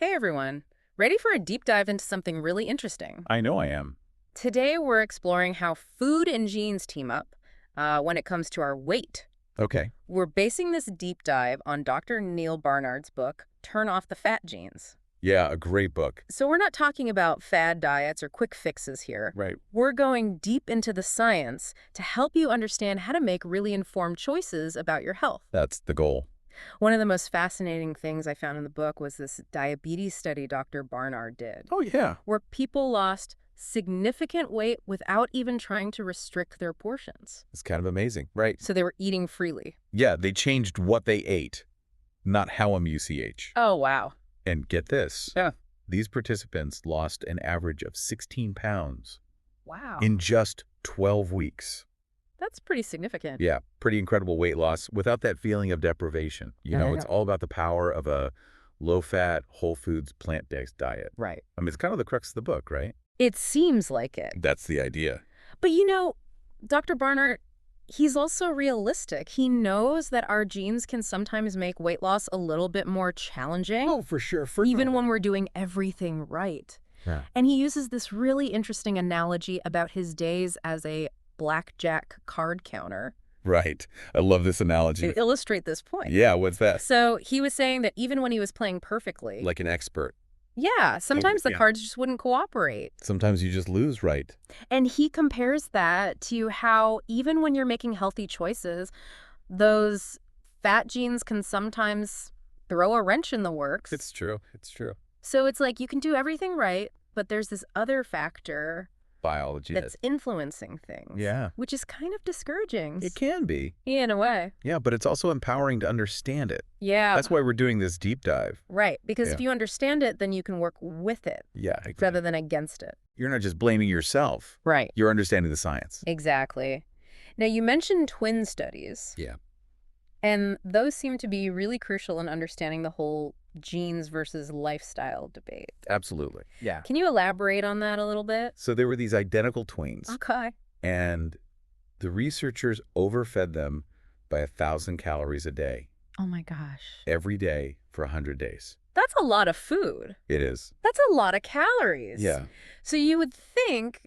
Hey everyone, ready for a deep dive into something really interesting? I know I am. Today we're exploring how food and genes team up when it comes to our weight. Okay. We're basing this deep dive on Dr. Neil Barnard's book, Turn Off the Fat Genes. Yeah, a great book. So we're not talking about fad diets or quick fixes here. Right. We're going deep into the science to help you understand how to make really informed choices about your health. That's the goal. One of the most fascinating things I found in the book was this diabetes study Dr. Barnard did, Oh, yeah. where people lost significant weight without even trying to restrict their portions. It's kind of amazing. Right. So they were eating freely. Yeah, they changed what they ate, not how MUCH. Oh, wow. And get this. Yeah. These participants lost an average of 16 pounds Wow. in just 12 weeks. That's pretty significant. Yeah, pretty incredible weight loss without that feeling of deprivation. It's all about the power of a low-fat, whole foods, plant-based diet. Right. I mean, it's kind of the crux of the book, right? It seems like it. That's the idea. But Dr. Barnard, he's also realistic. He knows that our genes can sometimes make weight loss a little bit more challenging. Oh, for sure. Even when we're doing everything right. Yeah. And he uses this really interesting analogy about his days as a blackjack card counter Right. I love this analogy. to illustrate this point. Yeah, what's that? So he was saying that even when he was playing perfectly, Like an expert. yeah, sometimes the yeah. cards just wouldn't cooperate. Sometimes you just lose, right? And he compares that to how even when you're making healthy choices, those fat genes can sometimes throw a wrench in the works. It's true. It's true. So it's like you can do everything right, but there's this other factor Biology. that's influencing things. Yeah. Which is kind of discouraging. It can be. Yeah, in a way. Yeah, but it's also empowering to understand it. Yeah. That's why we're doing this deep dive. Right. Because Yeah. if you understand it, then you can work with it Yeah. rather than against it. You're not just blaming yourself. Right. You're understanding the science. Exactly. Now, you mentioned twin studies. Yeah. And those seem to be really crucial in understanding the whole genes versus lifestyle debate. Absolutely. Yeah. Can you elaborate on that a little bit? So there were these identical twins, Okay. and the researchers overfed them by 1,000 calories a day, Oh my gosh. every day for 100 days. That's a lot of food. It is. That's a lot of calories. Yeah. So you would think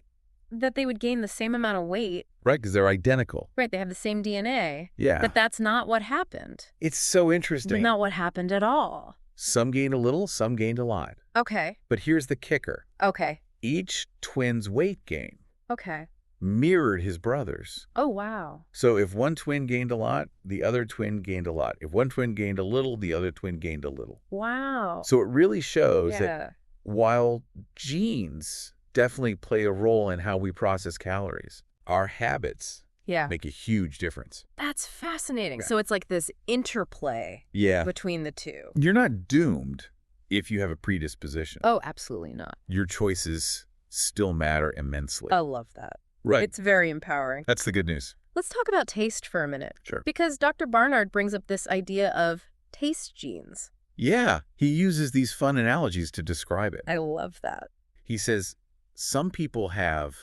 that they would gain the same amount of weight. Right, because they're identical. Right, they have the same DNA. Yeah. But that's not what happened. It's so interesting. Not what happened at all. Some gained a little, some gained a lot. Okay. But here's the kicker. Okay. Each twin's weight gain Okay. mirrored his brother's. Oh, wow. So if one twin gained a lot, the other twin gained a lot. If one twin gained a little, the other twin gained a little. Wow. So it really shows that Yeah. while genes definitely play a role in how we process calories, our habits Yeah. make a huge difference. That's fascinating. Yeah. So it's like this interplay Yeah. between the two. You're not doomed if you have a predisposition. Oh, absolutely not. Your choices still matter immensely. I love that. Right. It's very empowering. That's the good news. Let's talk about taste for a minute. Sure. Because Dr. Barnard brings up this idea of taste genes. Yeah. He uses these fun analogies to describe it. I love that. He says some people have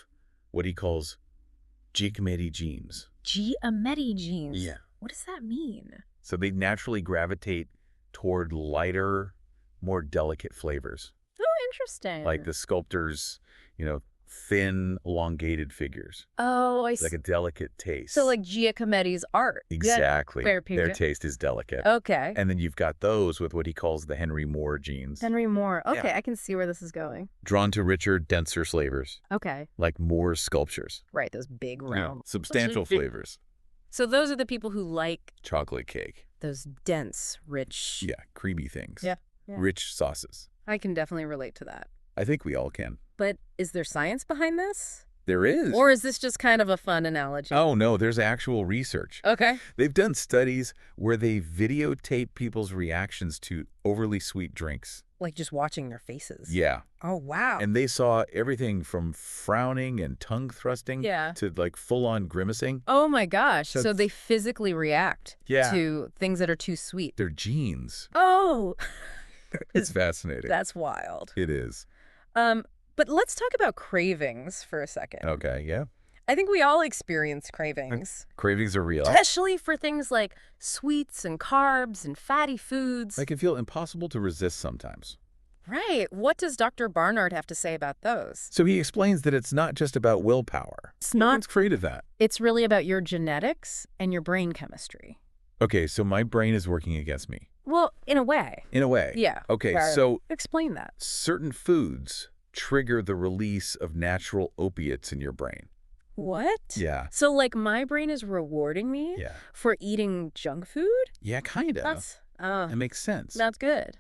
what he calls Giacometti genes. Giametti genes. Yeah. What does that mean? So they naturally gravitate toward lighter, more delicate flavors. Oh, interesting. Like the sculptor's, thin, elongated figures. Oh, I see. Like a delicate taste. So like Giacometti's art. Exactly. fair Their picture. taste is delicate. Okay. And then you've got those with what he calls the Henry Moore genes. Henry Moore. Okay, Yeah. I can see where this is going. Drawn to richer, denser flavors, Okay. like Moore's sculptures. Right, those big round. Substantial flavors. So those are the people who like Chocolate cake. those dense, rich. Yeah, creamy things. Yeah, yeah. Rich sauces. I can definitely relate to that. I think we all can. But is there science behind this? There is. Or is this just kind of a fun analogy? Oh, no, there's actual research. Okay. They've done studies where they videotape people's reactions to overly sweet drinks. Like just watching their faces. Yeah. Oh, wow. And they saw everything from frowning and tongue thrusting Yeah. to like full-on grimacing. Oh my gosh. So That's- they physically react Yeah. to things that are too sweet. Their genes. Oh, It's fascinating. that's wild. It is. But let's talk about cravings for a second. Okay, yeah. I think we all experience cravings, Cravings are real. especially for things like sweets and carbs and fatty foods. They can feel impossible to resist sometimes. Right. What does Dr. Barnard have to say about those? So he explains that it's not just about willpower. It's not. What's created that? It's really about your genetics and your brain chemistry. Okay, so my brain is working against me. Well, in a way. In a way. Yeah. Okay, Right. so Explain that. certain foods trigger the release of natural opiates in your brain. What? Yeah. So, like, my brain is rewarding me Yeah. for eating junk food? Yeah, kind of. That's, It makes sense. that's good.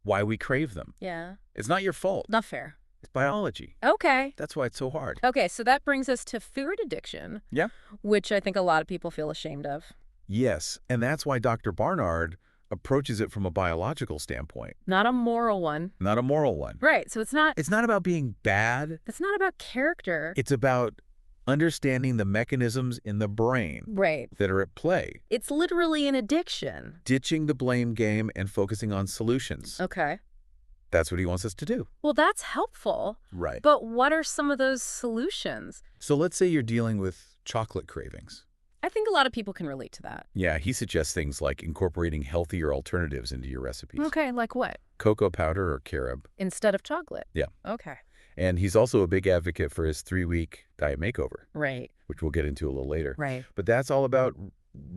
Why we crave them. Yeah. It's not your fault. Not fair. It's biology. Okay. That's why it's so hard. Okay, so that brings us to food addiction. Yeah. Which I think a lot of people feel ashamed of. Yes, and that's why Dr. Barnard approaches it from a biological standpoint, Not a moral one. not a moral one. Right, so it's not It's not about being bad. about character. It's about understanding the mechanisms in the brain Right. that are at play, It's literally an addiction. ditching the blame game and focusing on solutions. Okay. That's what he wants us to do. Well, that's helpful. Right. But what are some of those solutions? So let's say you're dealing with chocolate cravings. I think a lot of people can relate to that. Yeah, he suggests things like incorporating healthier alternatives into your recipes. Okay, like what? Cocoa powder or carob. Instead of chocolate. Yeah. Okay. And he's also a big advocate for his 3-week diet makeover, Right. which we'll get into a little later. Right. But that's all about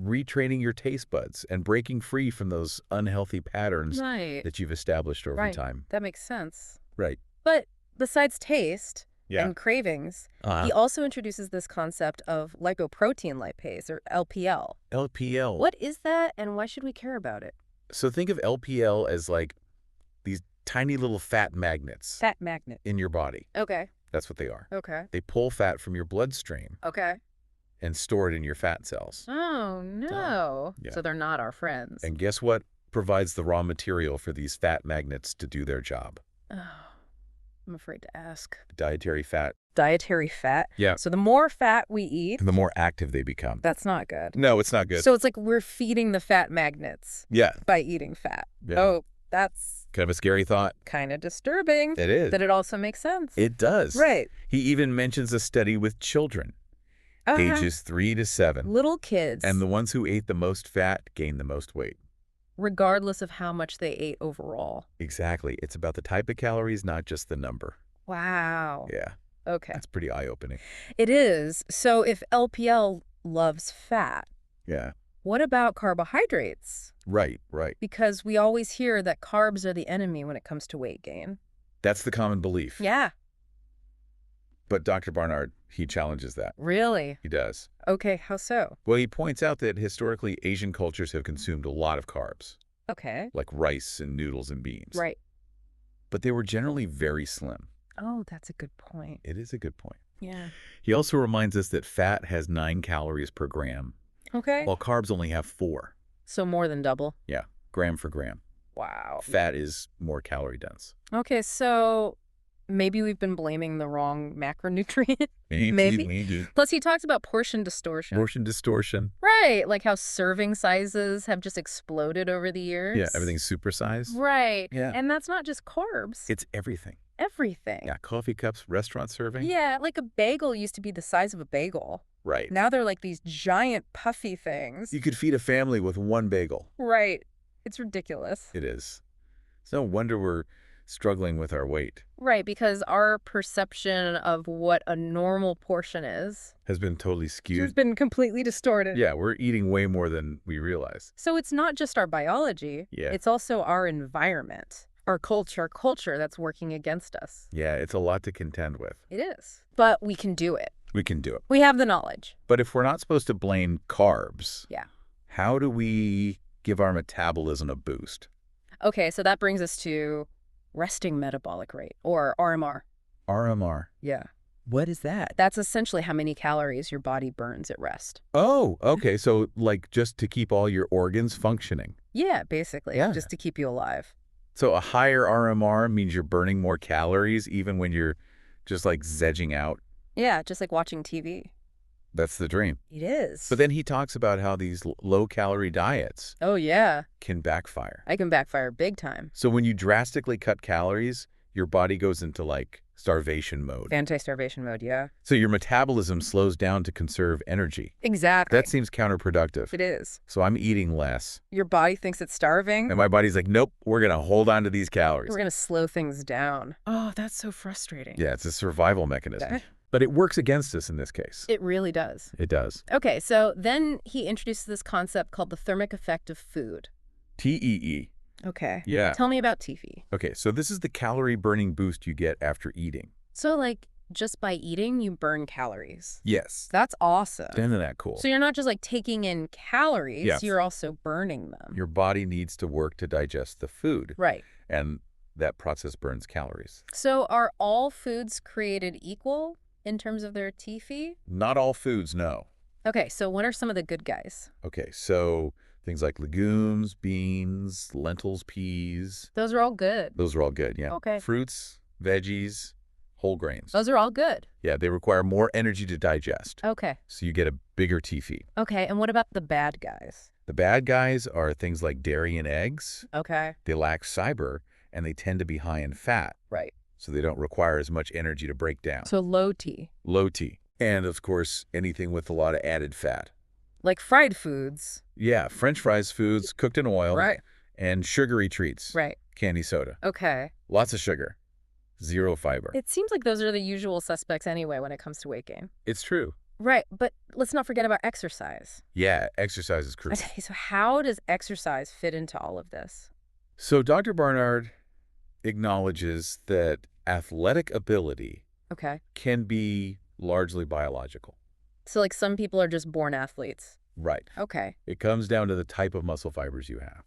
retraining your taste buds and breaking free from those unhealthy patterns Right. that you've established over Right. time. That makes sense. Right. But besides taste Yeah. and cravings, Uh, he also introduces this concept of lipoprotein lipase, or LPL. LPL. What is that, and why should we care about it? So think of LPL as like these tiny little fat magnets Fat magnet. in your body. Okay. That's what they are. Okay. They pull fat from your bloodstream Okay. and store it in your fat cells. Oh, no. Yeah. So they're not our friends. And guess what provides the raw material for these fat magnets to do their job? Oh, I'm afraid to ask. Dietary fat. Dietary fat. Yeah. So the more fat we eat, And the more active they become. that's not good. No, it's not good. So it's like we're feeding the fat magnets Yeah. by eating fat. Yeah. Oh, that's Kind of a scary thought. kind of disturbing. It is. That it also makes sense. It does. Right. He even mentions a study with children, ages 3 to 7. Little kids, And the ones who ate the most fat gained the most weight. regardless of how much they ate overall. Exactly. It's about the type of calories, not just the number. Wow. Yeah. Okay. That's pretty eye-opening. It is. So if LPL loves fat, Yeah. what about carbohydrates? Right, right. Because we always hear that carbs are the enemy when it comes to weight gain. That's the common belief. Yeah. But Dr. Barnard, he challenges that. Really? He does. Okay, how so? Well, he points out that historically Asian cultures have consumed a lot of carbs, Okay. like rice and noodles and beans. Right. But they were generally very slim. Oh, that's a good point. It is a good point. Yeah. He also reminds us that fat has 9 calories per gram, Okay. while carbs only have 4. So more than double. Yeah, gram for gram. Wow. Fat is more calorie dense. Okay, so maybe we've been blaming the wrong macronutrient. Maybe. Plus, he talks about portion distortion. Portion distortion. Right, like how serving sizes have just exploded over the years. Yeah, everything's supersized. Right. Yeah. And that's not just carbs. It's everything. Everything. Yeah, coffee cups, restaurant serving. Yeah, like a bagel used to be the size of a bagel. Right. Now they're like these giant puffy things. You could feed a family with 1 bagel. Right. It's ridiculous. It is. It's no wonder we're struggling with our weight. Right, because our perception of what a normal portion is Has been totally has skewed. been completely distorted. Yeah, we're eating way more than we realize. So it's not just our biology. Yeah. It's also our environment, our culture that's working against us. Yeah, it's a lot to contend with. It is. But we can do it. We can do it. We have the knowledge. But if we're not supposed to blame carbs, Yeah. how do we give our metabolism a boost? Okay, so that brings us to resting metabolic rate, or RMR. RMR. Yeah. What is that? That's essentially how many calories your body burns at rest. Oh, okay. So like just to keep all your organs functioning. Yeah, basically. Yeah. Just to keep you alive. So a higher RMR means you're burning more calories even when you're just like zegging out. Yeah, just like watching TV. That's the dream. It is. But then he talks about how these low-calorie diets Oh, yeah. can backfire. I can backfire big time. So when you drastically cut calories, your body goes into like anti-starvation mode. Anti-starvation mode, yeah. So your metabolism slows down to conserve energy. Exactly. That seems counterproductive. It is. So I'm eating less. Your body thinks it's starving. And my body's like, nope, we're going to hold on to these calories. We're going to slow things down. Oh, that's so frustrating. Yeah, it's a survival mechanism. Okay. But it works against us in this case. It really does. It does. Okay, so then he introduces this concept called the thermic effect of food. TEE. Okay. Yeah. Tell me about TEFE. Okay, so this is the calorie burning boost you get after eating. So, like, just by eating, you burn calories. Yes. That's awesome. Isn't that cool? So you're not just, like, taking in calories, Yes. you're also burning them. Your body needs to work to digest the food. Right. And that process burns calories. So are all foods created equal in terms of their TEFE? Not all foods, no. Okay, so what are some of the good guys? Okay, so things like legumes, beans, lentils, peas, Those are all good. those are all good, yeah. Okay. Fruits, veggies, whole grains. Those are all good. Yeah, they require more energy to digest. Okay. So you get a bigger TEFE. Okay, and what about the bad guys? The bad guys are things like dairy and eggs. Okay. They lack fiber, and they tend to be high in fat, Right. so they don't require as much energy to break down. So low T. Low T. And, of course, anything with a lot of added fat. Like fried foods. Yeah, French fries, foods cooked in oil, Right. and sugary treats, Right. candy soda. Okay. Lots of sugar, zero fiber. It seems like those are the usual suspects anyway when it comes to weight gain. It's true. Right, but let's not forget about exercise. Yeah, exercise is crucial. Okay, so how does exercise fit into all of this? So Dr. Barnard acknowledges that athletic ability Okay. can be largely biological. So like some people are just born athletes. Right. Okay. It comes down to the type of muscle fibers you have.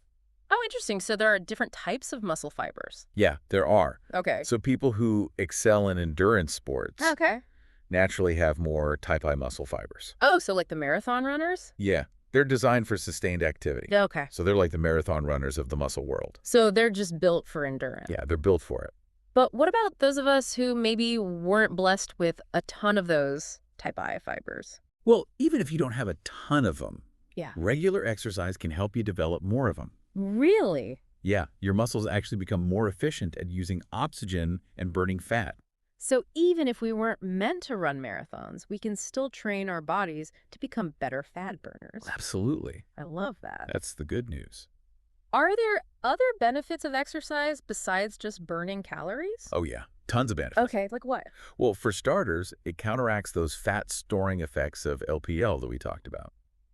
Oh, interesting. So there are different types of muscle fibers. Yeah, there are. Okay. So people who excel in endurance sports Okay. naturally have more type I muscle fibers. Oh, so like the marathon runners? Yeah, they're designed for sustained activity. Okay. So they're like the marathon runners of the muscle world. So they're just built for endurance. Yeah, they're built for it. But what about those of us who maybe weren't blessed with a ton of those type I fibers? Well, even if you don't have a ton of them, Yeah. regular exercise can help you develop more of them. Really? Yeah, your muscles actually become more efficient at using oxygen and burning fat. So even if we weren't meant to run marathons, we can still train our bodies to become better fat burners. Absolutely. I love that. That's the good news. Are there other benefits of exercise besides just burning calories? Oh, yeah. Tons of benefits. Okay, like what? Well, for starters, it counteracts those fat storing effects of LPL that we talked about.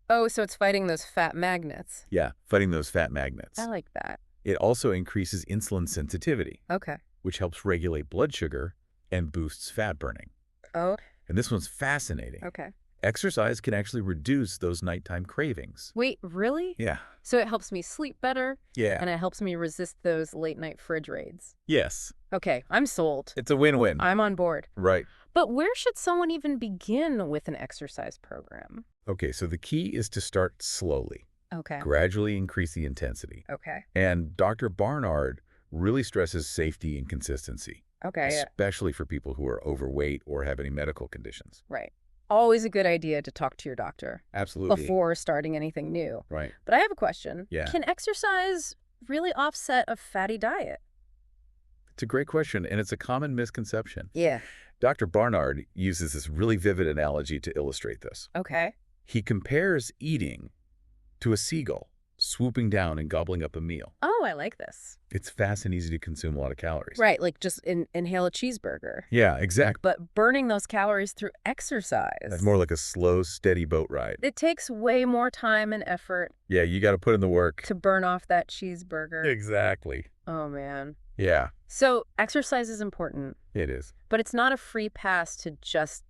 Oh, so it's fighting those fat magnets. Yeah, fighting those fat magnets. I like that. It also increases insulin sensitivity, Okay. which helps regulate blood sugar and boosts fat burning. Oh, And this one's fascinating. okay. Exercise can actually reduce those nighttime cravings. Wait, really? Yeah. So it helps me sleep better, Yeah. and it helps me resist those late night fridge raids. Yes. Okay, I'm sold. It's a win-win. I'm on board. Right. But where should someone even begin with an exercise program? Okay, so the key is to start slowly. Okay. Gradually increase the intensity. Okay. And Dr. Barnard really stresses safety and consistency, Okay. especially for people who are overweight or have any medical conditions. Right. Always a good idea to talk to your doctor Absolutely. before starting anything new. Right. But I have a question. Yeah. Can exercise really offset a fatty diet? It's a great question, and it's a common misconception. Yeah. Dr. Barnard uses this really vivid analogy to illustrate this. Okay. He compares eating to a seagull swooping down and gobbling up a meal. Oh, I like this. It's fast and easy to consume a lot of calories. Right, like just inhale a cheeseburger. Yeah, exactly. But burning those calories through exercise. That's more like a slow, steady boat ride. It takes way more time and effort Yeah, you got to put in the work. to burn off that cheeseburger. Exactly. Oh, man. Yeah, So exercise is important, it is. but it's not a free pass to just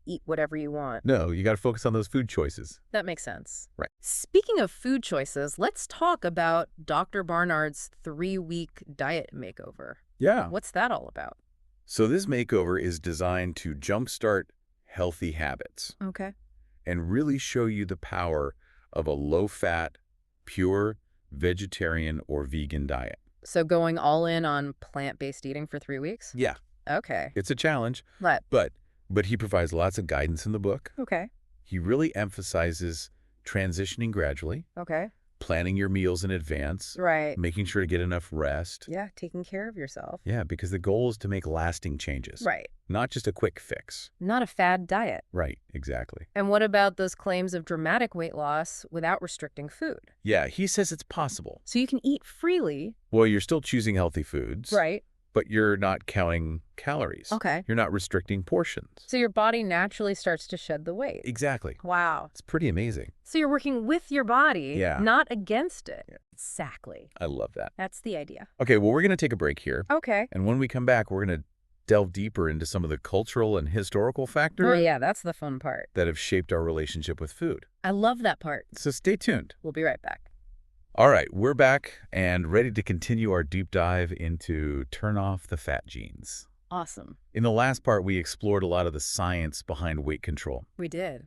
eat whatever you want. No, you got to focus on those food choices. That makes sense. Right. Speaking of food choices, let's talk about Dr. Barnard's 3-week diet makeover. Yeah. What's that all about? So this makeover is designed to jumpstart healthy habits Okay. and really show you the power of a low-fat, pure, vegetarian or vegan diet. So going all in on plant-based eating for 3 weeks? Yeah, Okay. it's a challenge, But but he provides lots of guidance in the book. okay. He really emphasizes transitioning gradually, Okay. planning your meals in advance, Right. making sure to get enough rest. Yeah, taking care of yourself. Yeah, because the goal is to make lasting changes, Right. not just a quick fix. Not a fad diet. Right, exactly. And what about those claims of dramatic weight loss without restricting food? Yeah, he says it's possible. So you can eat freely. Well, you're still choosing healthy foods, Right. but you're not counting calories. Okay. You're not restricting portions. So your body naturally starts to shed the weight. Exactly. Wow. It's pretty amazing. So you're working with your body, Yeah. not against it. Yeah. Exactly. I love that. That's the idea. Okay, well, we're going to take a break here. Okay. And when we come back, we're going to delve deeper into some of the cultural and historical Oh, factors yeah, that's the fun part. that have shaped our relationship with food. I love that part. So stay tuned. We'll be right back. All right, we're back and ready to continue our deep dive into Turn Off the Fat Genes. Awesome. In the last part, we explored a lot of the science behind weight control. We did.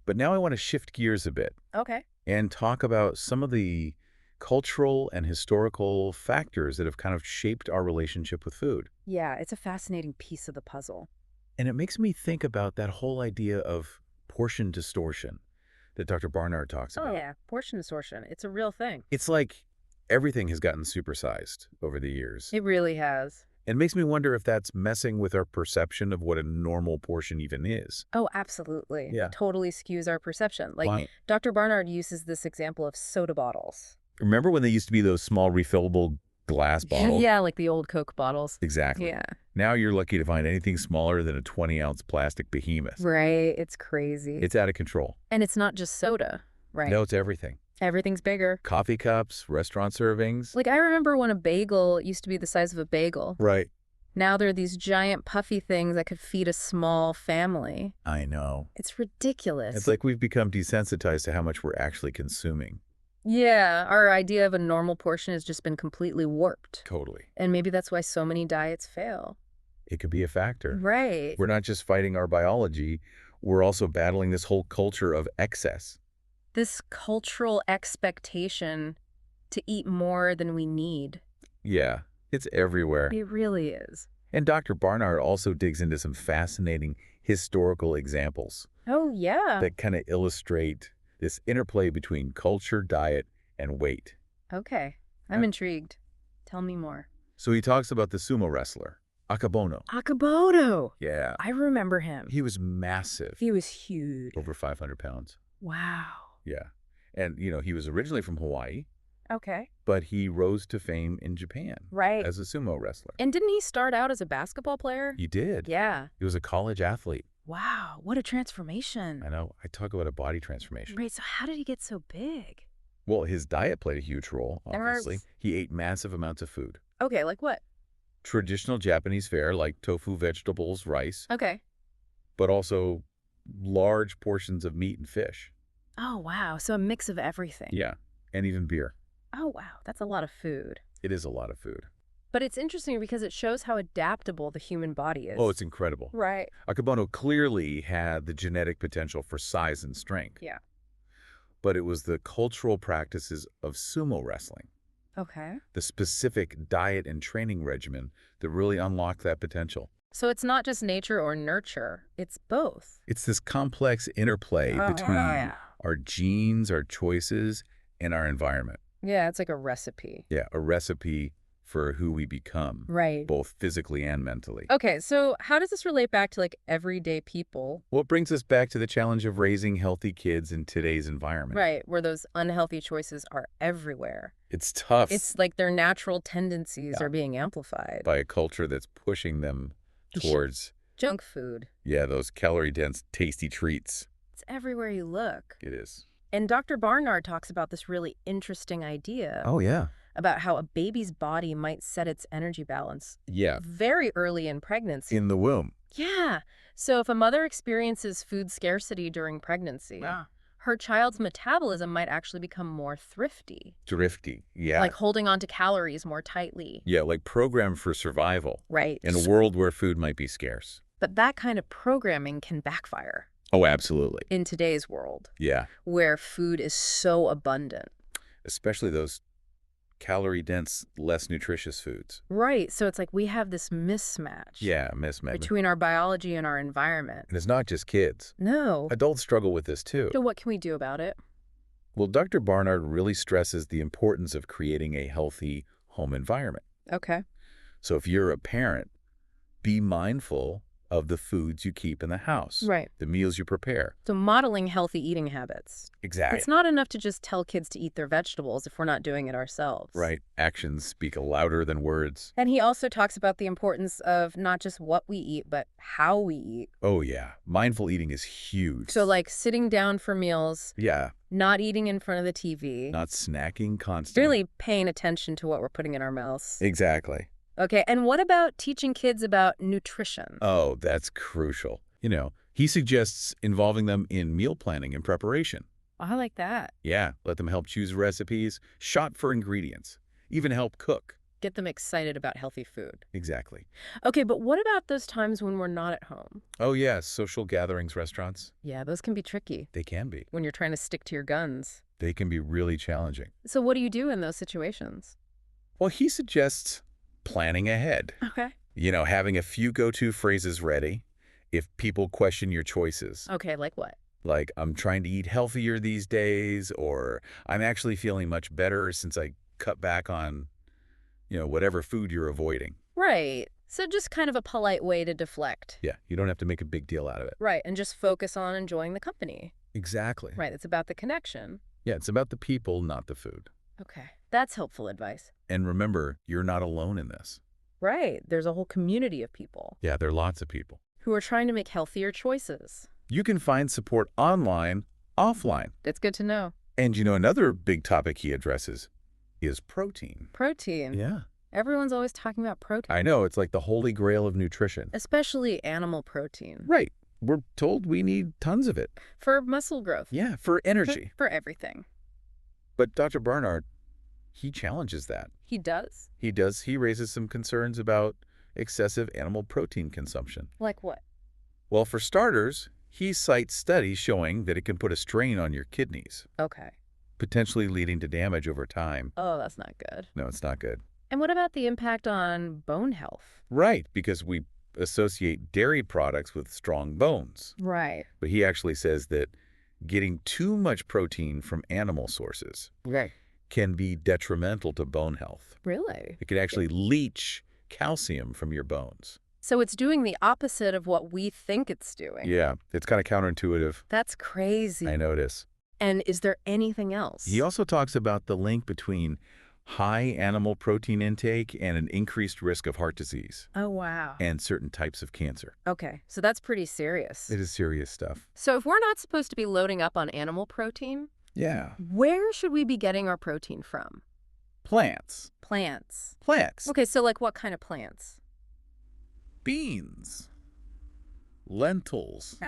But now I want to shift gears a bit Okay. and talk about some of the cultural and historical factors that have kind of shaped our relationship with food. Yeah, it's a fascinating piece of the puzzle. And it makes me think about that whole idea of portion distortion that Dr. Barnard talks about. Oh, yeah. Portion distortion. It's a real thing. It's like everything has gotten supersized over the years. It really has. It makes me wonder if that's messing with our perception of what a normal portion even is. Oh, absolutely. Yeah. It totally skews our perception. Like, Wow. Dr. Barnard uses this example of soda bottles. Remember when they used to be those small refillable glass bottles? Yeah, like the old Coke bottles. Exactly. Yeah. Now you're lucky to find anything smaller than a 20-ounce plastic behemoth. Right. It's crazy. It's out of control. And it's not just soda, right? No, it's everything. Everything's bigger. Coffee cups, restaurant servings. Like, I remember when a bagel used to be the size of a bagel. Right. Now there are these giant puffy things that could feed a small family. I know. It's ridiculous. It's like we've become desensitized to how much we're actually consuming. Yeah, our idea of a normal portion has just been completely warped. Totally. And maybe that's why so many diets fail. It could be a factor. Right. We're not just fighting our biology, we're also battling this whole culture of excess. This cultural expectation to eat more than we need. Yeah, it's everywhere. It really is. And Dr. Barnard also digs into some fascinating historical examples Oh, yeah. that kind of illustrate this interplay between culture, diet, and weight. Okay. I'm intrigued. Tell me more. So he talks about the sumo wrestler, Akabono. Akaboto. Yeah, I remember him. he was massive, He was huge. over 500 pounds. Wow. Yeah. And, he was originally from Hawaii, Okay. but he rose to fame in Japan Right. as a sumo wrestler. And didn't he start out as a basketball player? He did. Yeah. He was a college athlete. Wow. What a transformation. I know. I talk about a body transformation. Right. So how did he get so big? Well, his diet played a huge role, obviously. There's- He ate massive amounts of food. Okay. Like what? Traditional Japanese fare like tofu, vegetables, rice, Okay. but also large portions of meat and fish. Oh, wow. So a mix of everything. Yeah, and even beer. Oh, wow. That's a lot of food. It is a lot of food. But it's interesting because it shows how adaptable the human body is. Oh, it's incredible. Right. Akabono clearly had the genetic potential for size and strength. Yeah. But it was the cultural practices of sumo wrestling, Okay. the specific diet and training regimen that really unlocked that potential. So it's not just nature or nurture. It's both. It's this complex interplay between our genes, our choices, and our environment. Yeah, it's like a recipe. Yeah, a recipe for who we become, Right. both physically and mentally. Okay, so how does this relate back to like everyday people? Well, it brings us back to the challenge of raising healthy kids in today's environment. Right, where those unhealthy choices are everywhere. It's tough It's like their natural tendencies Yeah. are being amplified. by a culture that's pushing them towards, Junk food. those calorie-dense, tasty treats. It's everywhere you look. It is. And Dr. Barnard talks about this really interesting idea Oh, yeah. about how a baby's body might set its energy balance Yeah, very early in pregnancy. in the womb. Yeah. So if a mother experiences food scarcity during pregnancy, her child's metabolism might actually become more thrifty, Thrifty. Yeah. like holding on to calories more tightly. yeah, like programmed for survival Right. in a world where food might be scarce. But that kind of programming can backfire Oh, absolutely. in today's world, Yeah, where food is so abundant. especially those calorie-dense, less nutritious foods. Right. So it's like we have this mismatch Yeah, mismatch. between our biology and our environment. And it's not just kids. No. Adults struggle with this too. So what can we do about it? Well, Dr. Barnard really stresses the importance of creating a healthy home environment. Okay. So if you're a parent, be mindful of the foods you keep in the house, Right. the meals you prepare. So modeling healthy eating habits. Exactly. It's not enough to just tell kids to eat their vegetables if we're not doing it ourselves. Right. Actions speak louder than words. And he also talks about the importance of not just what we eat, but how we eat. Oh, yeah. Mindful eating is huge. So like sitting down for meals, Yeah. not eating in front of the TV, Not snacking constantly. really paying attention to what we're putting in our mouths. Exactly. Okay, and what about teaching kids about nutrition? Oh, that's crucial. He suggests involving them in meal planning and preparation. I like that. Yeah, let them help choose recipes, shop for ingredients, even help cook. Get them excited about healthy food. Exactly. Okay, but what about those times when we're not at home? Oh, yeah, social gatherings, restaurants. Yeah, those can be tricky They can be. when you're trying to stick to your guns. They can be really challenging. So what do you do in those situations? Well, he suggests planning ahead. Okay. Having a few go-to phrases ready if people question your choices. Okay, like what? Like, I'm trying to eat healthier these days, or I'm actually feeling much better since I cut back on, whatever food you're avoiding. Right. So just kind of a polite way to deflect. Yeah, you don't have to make a big deal out of it. Right, and just focus on enjoying the company. Exactly. Right, it's about the connection. Yeah, it's about the people, not the food. Okay, that's helpful advice. And remember, you're not alone in this. Right, there's a whole community of people Yeah, there are lots of people. who are trying to make healthier choices. You can find support online, offline. It's good to know. And another big topic he addresses is protein. Protein. Yeah. Everyone's always talking about protein. I know, it's like the holy grail of nutrition. Especially animal protein. Right. We're told we need tons of it. For muscle growth. Yeah, for energy. For everything. But Dr. Barnard, he challenges that. He does? He does. He raises some concerns about excessive animal protein consumption. Like what? Well, for starters, he cites studies showing that it can put a strain on your kidneys, Okay. potentially leading to damage over time. Oh, that's not good. No, it's not good. And what about the impact on bone health? Right, because we associate dairy products with strong bones. Right. But he actually says that getting too much protein from animal sources can be detrimental to bone health. Really? It can actually leach calcium from your bones. So it's doing the opposite of what we think it's doing. Yeah, it's kind of counterintuitive. That's crazy. I know it is. And is there anything else? He also talks about the link between high animal protein intake and an increased risk of heart disease Oh, wow. and certain types of cancer. Okay, so that's pretty serious. It is serious stuff. So if we're not supposed to be loading up on animal protein, Yeah. where should we be getting our protein from? Plants. Plants. Plants. Okay, so like what kind of plants? Beans. Lentils.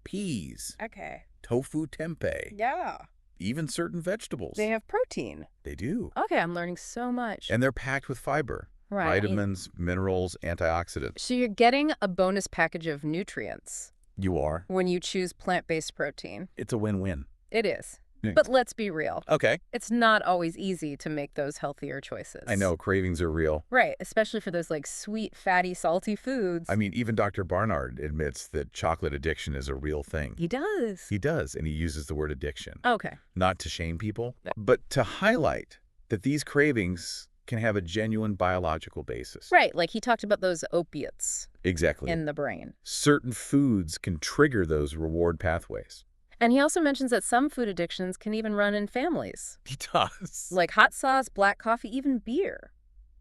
Peas. Okay. Tofu tempeh. Yeah. Even certain vegetables. They have protein. They do. Okay, I'm learning so much. And they're packed with fiber. Right. Vitamins, minerals, antioxidants. So you're getting a bonus package of nutrients You are. when you choose plant-based protein. It's a win-win. It is. Yeah. But let's be real. Okay. It's not always easy to make those healthier choices. I know, cravings are real. Right, especially for those like sweet, fatty, salty foods. I mean, even Dr. Barnard admits that chocolate addiction is a real thing. He does. He does, and he uses the word addiction. Okay. Not to shame people, but to highlight that these cravings can have a genuine biological basis. Right, like he talked about those opiates Exactly. in the brain. Certain foods can trigger those reward pathways. And he also mentions that some food addictions can even run in families, He does. like hot sauce, black coffee, even beer.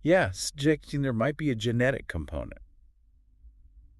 Yeah, suggesting there might be a genetic component.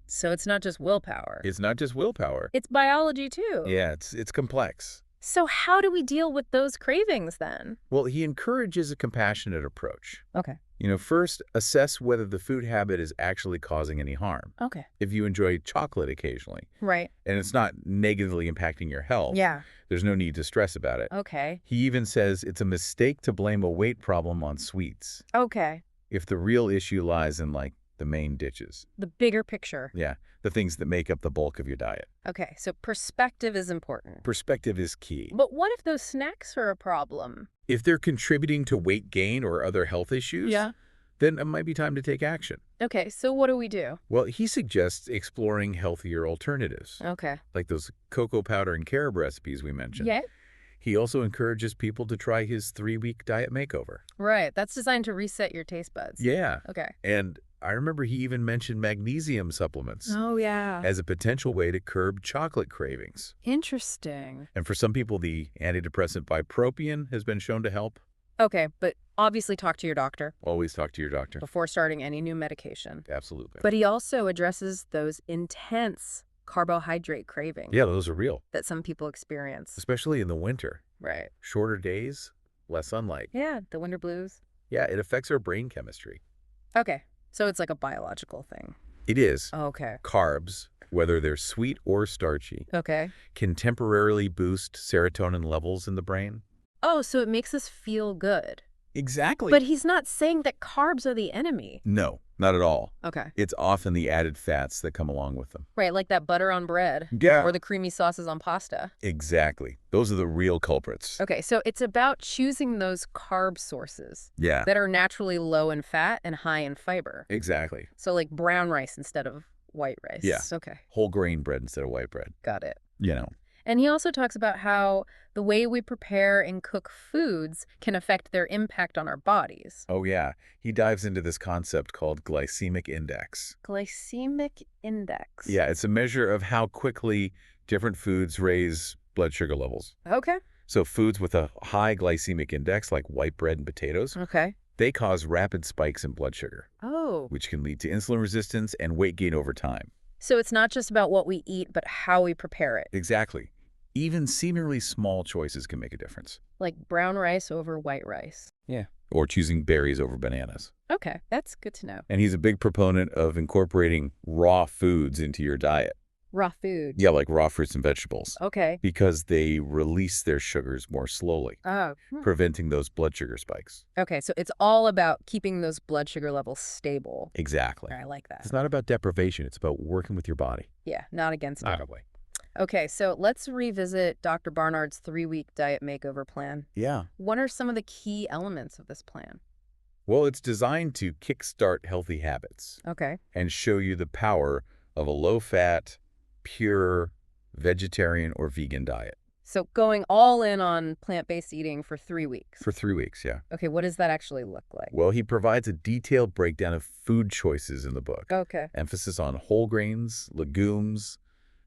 So it's not just willpower. It's not just willpower. It's biology too. Yeah, it's complex. So how do we deal with those cravings then? Well, he encourages a compassionate approach. Okay. First, assess whether the food habit is actually causing any harm. Okay. If you enjoy chocolate occasionally, Right. and it's not negatively impacting your health, Yeah. there's no need to stress about it. Okay. He even says it's a mistake to blame a weight problem on sweets Okay. if the real issue lies in, the main dishes. The bigger picture. Yeah, the things that make up the bulk of your diet. Okay, so perspective is important. Perspective is key. But what if those snacks are a problem? If they're contributing to weight gain or other health issues, then it might be time to take action. Okay, so what do we do? Well, he suggests exploring healthier alternatives, Okay. like those cocoa powder and carob recipes we mentioned. Yeah. He also encourages people to try his 3-week diet makeover. Right. That's designed to reset your taste buds. Yeah. Okay. And I remember he even mentioned magnesium supplements Oh, yeah. as a potential way to curb chocolate cravings. Interesting. And for some people, the antidepressant bupropion has been shown to help. Okay, but obviously talk to your doctor Always talk to your doctor. before starting any new medication. Absolutely. But he also addresses those intense carbohydrate cravings Yeah, those are real, that some people experience. especially in the winter. Right. Shorter days, less sunlight. Yeah, the winter blues. Yeah, it affects our brain chemistry. Okay, so it's like a biological thing. It is. Okay. Carbs, whether they're sweet or starchy, Okay. can temporarily boost serotonin levels in the brain. Oh, so it makes us feel good. Exactly. But he's not saying that carbs are the enemy. No, not at all. Okay. It's often the added fats that come along with them. Right, like that butter on bread. Yeah. Or the creamy sauces on pasta. Exactly. Those are the real culprits. Okay, so it's about choosing those carb sources Yeah. that are naturally low in fat and high in fiber. Exactly. So like brown rice instead of white rice. Yeah. Okay, Whole grain bread instead of white bread. got it. You know. And he also talks about how the way we prepare and cook foods can affect their impact on our bodies. Oh, yeah. He dives into this concept called glycemic index. Glycemic index. Yeah, it's a measure of how quickly different foods raise blood sugar levels. Okay. So foods with a high glycemic index, like white bread and potatoes, Okay. they cause rapid spikes in blood sugar, Oh. which can lead to insulin resistance and weight gain over time. So it's not just about what we eat, but how we prepare it. Exactly. Even seemingly small choices can make a difference. Like brown rice over white rice. Yeah. Or choosing berries over bananas. Okay, that's good to know. And he's a big proponent of incorporating raw foods into your diet. Raw food. Yeah, like raw fruits and vegetables. Okay. Because they release their sugars more slowly, Oh. preventing those blood sugar spikes. Okay, so it's all about keeping those blood sugar levels stable. Exactly. I like that. It's not about deprivation. It's about working with your body. Yeah, not against it. way. Okay, so let's revisit Dr. Barnard's 3-week diet makeover plan. Yeah. What are some of the key elements of this plan? Well, it's designed to kickstart healthy habits Okay. and show you the power of a low-fat, pure, vegetarian or vegan diet. So going all in on plant-based eating for 3 weeks. For 3 weeks, yeah. Okay, what does that actually look like? Well, he provides a detailed breakdown of food choices in the book. Okay. Emphasis on whole grains, legumes,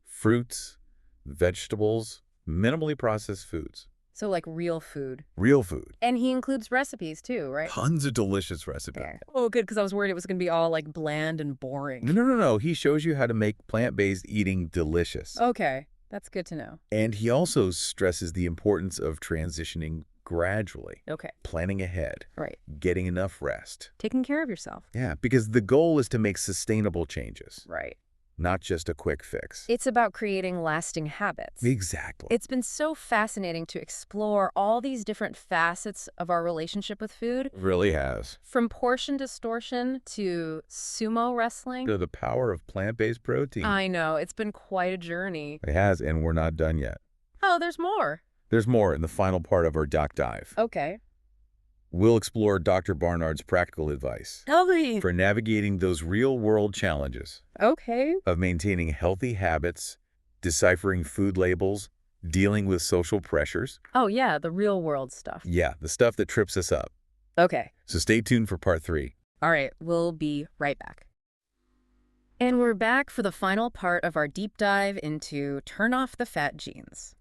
fruits, vegetables, minimally processed foods. So like real food. Real food. And he includes recipes too, right? Tons of delicious recipes. Okay. Oh, good, because I was worried it was going to be all like bland and boring. No. He shows you how to make plant-based eating delicious. Okay, that's good to know. And he also stresses the importance of transitioning gradually, Okay, planning ahead, right. getting enough rest. Taking care of yourself. Yeah, because the goal is to make sustainable changes, Right. not just a quick fix. It's about creating lasting habits. Exactly. It's been so fascinating to explore all these different facets of our relationship with food, really has. from portion distortion to sumo wrestling. To the power of plant-based protein. I know, it's been quite a journey. It has, and we're not done yet. Oh, there's more. There's more in the final part of our doc dive. Okay. We'll explore Dr. Barnard's practical advice Okay. for navigating those real-world challenges Okay. of maintaining healthy habits, deciphering food labels, dealing with social pressures. Oh, yeah, the real world stuff. Yeah, the stuff that trips us up. Okay. So stay tuned for part 3. All right, we'll be right back. And we're back for the final part of our deep dive into Turn Off the Fat Genes.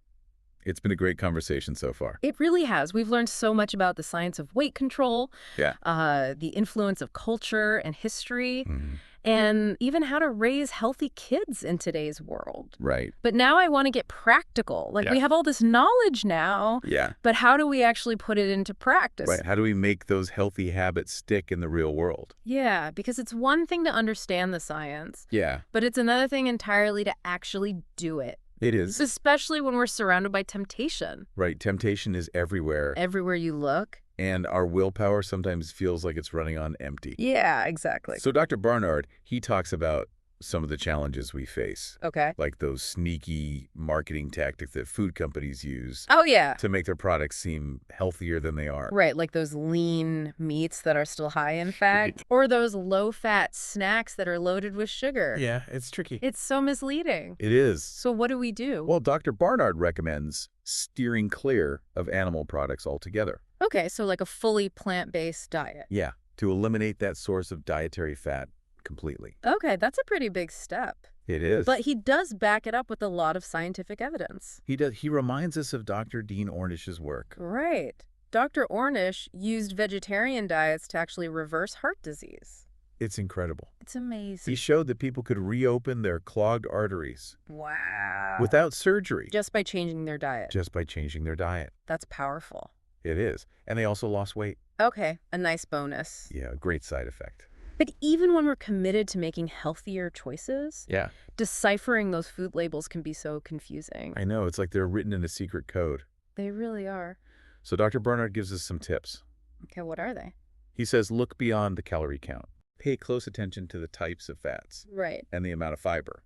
It's been a great conversation so far. It really has. We've learned so much about the science of weight control, Yeah. the influence of culture and history, Mhm. and even how to raise healthy kids in today's world. Right. But now I want to get practical. Like, we Yeah. have all this knowledge now, Yeah. but how do we actually put it into practice? Right. How do we make those healthy habits stick in the real world? Yeah, because it's one thing to understand the science, Yeah, but it's another thing entirely to actually do it, it is. especially when we're surrounded by temptation. Right. Temptation is everywhere, Everywhere you look. and our willpower sometimes feels like it's running on empty. Yeah, exactly. So Dr. Barnard, he talks about some of the challenges we face, Okay. like those sneaky marketing tactics that food companies use Oh, yeah. to make their products seem healthier than they are. Right, like those lean meats that are still high in fat, or those low-fat snacks that are loaded with sugar. Yeah, it's tricky. It's so misleading. It is. So what do we do? Well, Dr. Barnard recommends steering clear of animal products altogether. Okay, so like a fully plant-based diet. Yeah, to eliminate that source of dietary fat completely. Okay, that's a pretty big step. It is. But he does back it up with a lot of scientific evidence. He does. He reminds us of Dr. Dean Ornish's work. Right. Dr. Ornish used vegetarian diets to actually reverse heart disease. It's incredible. It's amazing. He showed that people could reopen their clogged arteries Wow. without surgery, Just by changing their diet. just by changing their diet. That's powerful. It is. And they also lost weight. Okay, a nice bonus. Yeah, great side effect. But even when we're committed to making healthier choices, Yeah, deciphering those food labels can be so confusing. I know. It's like they're written in a secret code. They really are. So Dr. Barnard gives us some tips. Okay, what are they? He says look beyond the calorie count. Pay close attention to the types of fats Right. and the amount of fiber.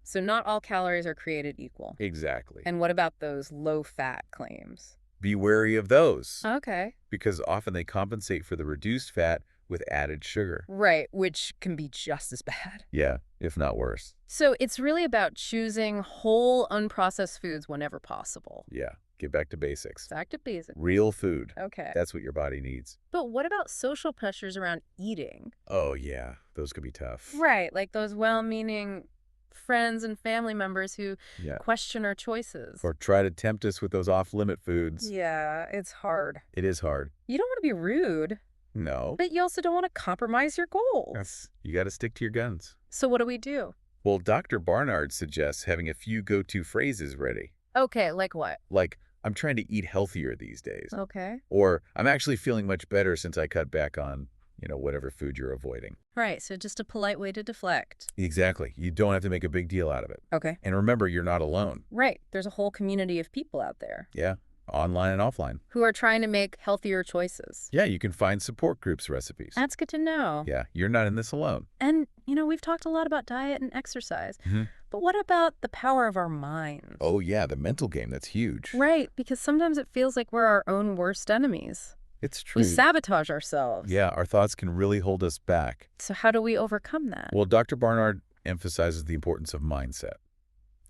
So not all calories are created equal. Exactly. And what about those low-fat claims? Be wary of those Okay. because often they compensate for the reduced fat with added sugar. Right, which can be just as bad. Yeah, if not worse. So it's really about choosing whole, unprocessed foods whenever possible. Yeah, get back to basics. Back to basics. Real food. Okay. That's what your body needs. But what about social pressures around eating? Oh, yeah, those could be tough. Right, like those well-meaning friends and family members who Yeah. question our choices. Or try to tempt us with those off-limit foods. Yeah, it's hard. It is hard. You don't want to be rude, No. but you also don't want to compromise your goals. You got to stick to your guns. So what do we do? Well, Dr. Barnard suggests having a few go-to phrases ready. Okay, like what? Like, I'm trying to eat healthier these days. Okay. Or, I'm actually feeling much better since I cut back on, whatever food you're avoiding. Right, so just a polite way to deflect. Exactly. You don't have to make a big deal out of it. Okay. And remember, you're not alone. Right, there's a whole community of people out there Yeah. Online and offline. who are trying to make healthier choices. Yeah, you can find support groups recipes. That's good to know. Yeah, you're not in this alone. And, we've talked a lot about diet and exercise, Mhm. but what about the power of our minds? Oh, yeah, the mental game, that's huge. Right, because sometimes it feels like we're our own worst enemies. It's true. We sabotage ourselves. Yeah, our thoughts can really hold us back. So how do we overcome that? Well, Dr. Barnard emphasizes the importance of mindset.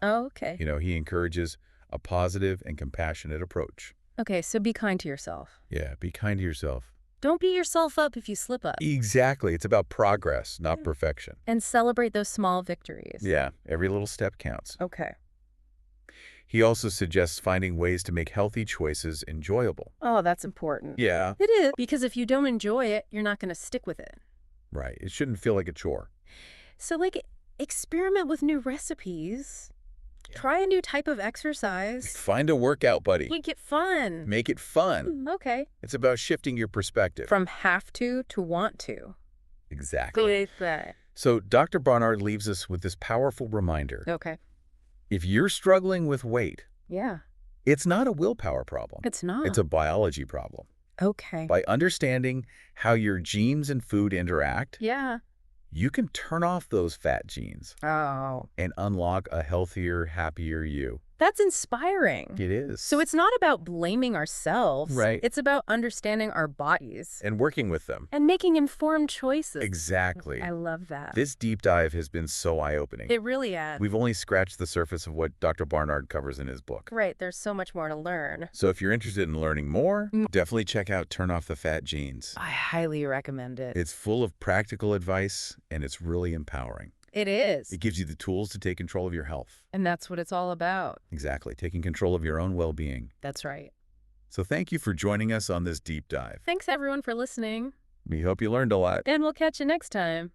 Oh, okay. He encourages a positive and compassionate approach. Okay, so be kind to yourself. Yeah, be kind to yourself. Don't beat yourself up if you slip up. Exactly. It's about progress, not perfection. And celebrate those small victories. Yeah, every little step counts. Okay. He also suggests finding ways to make healthy choices enjoyable. Oh, that's important. Yeah. It is. Because if you don't enjoy it, you're not going to stick with it. Right. It shouldn't feel like a chore. So, experiment with new recipes. Yeah. Try a new type of exercise. Find a workout buddy. Make it fun. Make it fun. Okay. It's about shifting your perspective. From have to want to. Exactly. That. So Dr. Barnard leaves us with this powerful reminder. Okay. If you're struggling with weight, Yeah. it's not a willpower problem. It's not. It's a biology problem. Okay. By understanding how your genes and food interact, Yeah. you can turn off those fat genes Oh. and unlock a healthier, happier you. That's inspiring. It is. So it's not about blaming ourselves. Right. It's about understanding our bodies And working with them. and making informed choices. Exactly. I love that. This deep dive has been so eye-opening. It really is. We've only scratched the surface of what Dr. Barnard covers in his book. Right. There's so much more to learn. So if you're interested in learning more, definitely check out Turn Off the Fat Genes. I highly recommend it. It's full of practical advice, and it's really empowering. It is. It gives you the tools to take control of your health. And that's what it's all about. Exactly, taking control of your own well-being. That's right. So thank you for joining us on this deep dive. Thanks, everyone, for listening. We hope you learned a lot. And we'll catch you next time.